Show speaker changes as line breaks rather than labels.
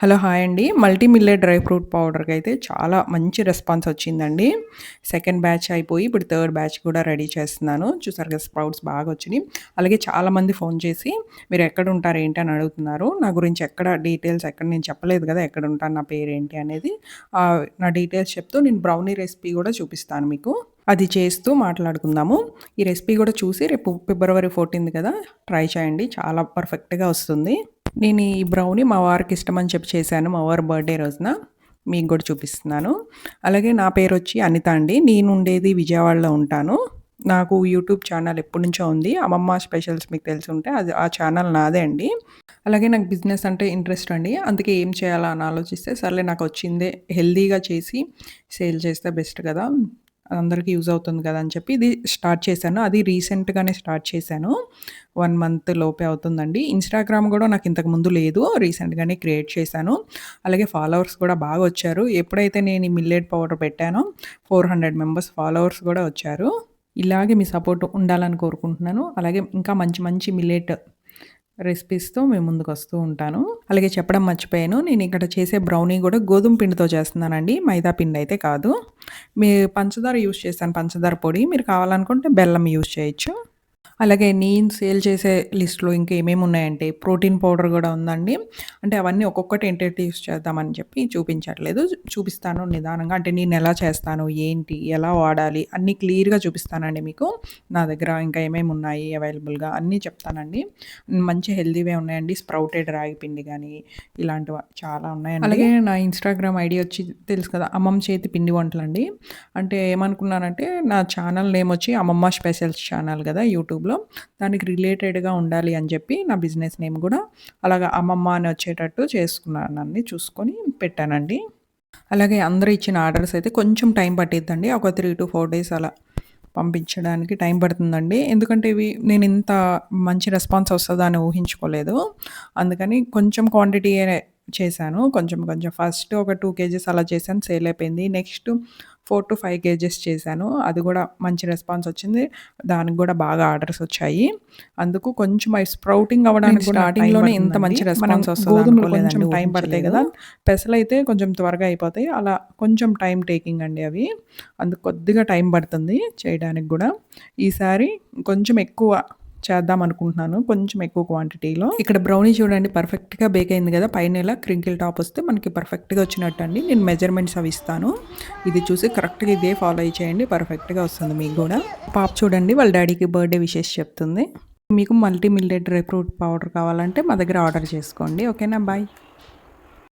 Hello! Hi అండి. Multi millet dry fruit పౌడర్‌కైతే చాలా మంచి రెస్పాన్స్ వచ్చిందండి. సెకండ్ బ్యాచ్ అయిపోయి ఇప్పుడు థర్డ్ బ్యాచ్ కూడా రెడీ చేస్తున్నాను. చూసారు కదా! స్ప్రౌట్స్ బాగా వచ్చినియి. అలాగే చాలామంది ఫోన్ చేసి మీరు ఎక్కడుంటారు ఏంటి అని అడుగుతున్నారు. నా గురించి డీటెయిల్స్ నేను చెప్పలేదు కదా! ఎక్కడుంటాను, నా పేరేంటి అనేది. నా డీటెయిల్స్ చెప్తూ నేను బ్రౌనీ రెసిపీ కూడా చూపిస్తాను మీకు. అది చేస్తూ మాట్లాడుకుందాము. ఈ రెసిపీ కూడా చూసి రేపు ఫిబ్రవరి 14 కదా! ట్రై చేయండి. చాలా పర్ఫెక్ట్‌గా వస్తుంది. నేను ఈ బ్రౌనీ మా వారికి ఇష్టమని చెప్పి చేశాను. మా వారి బర్త్‌డే రోజున. మీకు గూడా చూపిస్తున్నాను. అలాగే నా పేరొచ్చి అనిత అండి. నేనుండేది విజయవాడలో ఉంటాను. నాకు యూట్యూబ్ ఛానల్ ఎప్పటినుంచో ఉంది. అమ్మమ్మ స్పెషల్స్ మీకు తెలిసుంటే ఆ ఛానల్ నాదే అండి. అలాగే నాకు బిజినెస్ అంటే ఇంట్రెస్ట్ అండి. అందుకే ఏం చేయాలా అని ఆలోచిస్తే సర్లే నాకొచ్చిందే హెల్తీగా చేసి సేల్ చేస్తే బెస్ట్ కదా! అందరికి యూజ్ అవుతుంది కదా! అని చెప్పి ఇది స్టార్ట్ చేశాను. అది రీసెంట్‌గానే స్టార్ట్ చేశాను. 1 మంత్ లోపే అవుతుందండి. ఇన్‌స్టాగ్రామ్ గూడా నాకు ఇంతకు ముందు లేదు. రీసెంట్‌గానే క్రియేట్ చేశాను. అలాగే ఫాలోవర్స్ కూడా బాగా వచ్చారు. ఎప్పుడైతే నేను ఈ మిల్లెట్ పౌడర్ పెట్టానో 400 మెంబర్స్ ఫాలోవర్స్ గూడా వచ్చారు. ఇలాగే మీ సపోర్ట్ ఉండాలని కోరుకుంటున్నాను. అలాగే ఇంకా మంచి మంచి మిల్లెట్ రెసిపీస్‌తో మీ ముందుకొస్తూ ఉంటాను. అలాగే చెప్పడం మర్చిపోయాను. నేను ఇక్కడ చేసే బ్రౌనీ గూడా గోధుమ పిండితో చేస్తున్నానండి. మైదా పిండి అయితే కాదు. పంచదార యూజ్ చేశాను. పంచదార పొడి. మీరు కావాలనుకుంటే బెల్లం యూజ్ చేయొచ్చు. అలాగే నేను సేల్ చేసే లిస్ట్‌లో ఇంకా ఏమేమి ఉన్నాయంటే ప్రోటీన్ పౌడర్ గూడా ఉందండి. అంటే అవన్నీ ఒక్కొక్కటి ఏంటేంటి యూజ్ చేద్దామని చెప్పి చూపించట్లేదు. చూపిస్తాను నిదానంగా. అంటే నేనెలా చేస్తాను, ఏంటి, ఎలా వాడాలి అన్నీ క్లియర్‌గా చూపిస్తానండి మీకు. నా దగ్గర ఇంకా ఏమేమి ఉన్నాయి అవైలబుల్‌గా అన్నీ చెప్తానండి. మంచి హెల్తీవే ఉన్నాయండి. స్ప్రౌటెడ్ రాగి పిండి గానీ, ఇలాంటివి చాలా ఉన్నాయండి. అలాగే నా ఇన్‌స్టాగ్రామ్ ఐడీ వచ్చి తెలుసు కదా! అమ్మమ్మ చేతి పిండి వంటలండి. అంటే ఏమనుకున్నానంటే నా ఛానల్ నేమ్ వచ్చి అమ్మమ్మ స్పెషల్స్ ఛానల్ గదా! యూట్యూబ్‌లో. దానికి రిలేటెడ్‌గా ఉండాలి అని చెప్పి నా బిజినెస్ నేమ్ గూడా అలాగా అమ్మమ్మ అని వచ్చేటట్టు చేసుకున్నానండి. చూసుకొని పెట్టానండి. అలాగే అందరూ ఇచ్చిన ఆర్డర్స్ అయితే కొంచెం టైం పట్టిద్దండి. ఒక 3-4 డేస్ అలా పంపించడానికి టైం పడుతుందండి. ఎందుకంటే ఇవి నేను ఇంత మంచి రెస్పాన్స్ వస్తదని ఊహించుకోలేదు. అందుకని కొంచెం క్వాంటిటీయే చేశాను. కొంచెం కొంచెం ఫస్ట్ ఒక 2 కేజీస్ అలా చేశాను. సేల్ అయిపోయింది. నెక్స్ట్ 4-5 కేజెస్ చేశాను. అది గూడా మంచి రెస్పాన్స్ వచ్చింది. దానికి గూడా బాగా ఆర్డర్స్ వచ్చాయి. అందుకు కొంచెం అయి స్ప్రౌటింగ్ అవ్వడానికి కూడా స్టార్టింగ్‌లోనే ఇంత మంచి రెస్పాన్స్ వస్తది గోధుమలు కొంచెం టైం పడతాయి గదా! పెసలైతే కొంచెం త్వరగా అయిపోతాయి. అలా కొంచెం టైమ్ టేకింగ్ అండి అవి. అందుకు కొద్దిగా టైం పడుతుంది చేయడానికి గూడా. ఈసారి కొంచెం ఎక్కువ చేద్దాం అనుకుంటున్నాను. కొంచెం ఎక్కువ క్వాంటిటీలో. ఇక్కడ బ్రౌనీ చూడండి పర్ఫెక్ట్‌గా బేక్ అయింది గదా! పైన ఇలా క్రింకిల్ టాప్ వస్తే మనకి పర్ఫెక్ట్‌గా వచ్చినట్టండి. నేను మెజర్‌మెంట్స్ అవి ఇస్తాను. ఇది చూసి కరెక్ట్‌గా ఇదే ఫాలో చేయండి. పర్ఫెక్ట్‌గా వస్తుంది మీకు గూడా. పాప చూడండి వాళ్ళ డ్యాడీకి బర్త్‌డే విషెస్ చెప్తుంది. మీకు multi millet dry fruit powder కావాలంటే మా దగ్గర ఆర్డర్ చేసుకోండి. ఓకేనా? బాయ్.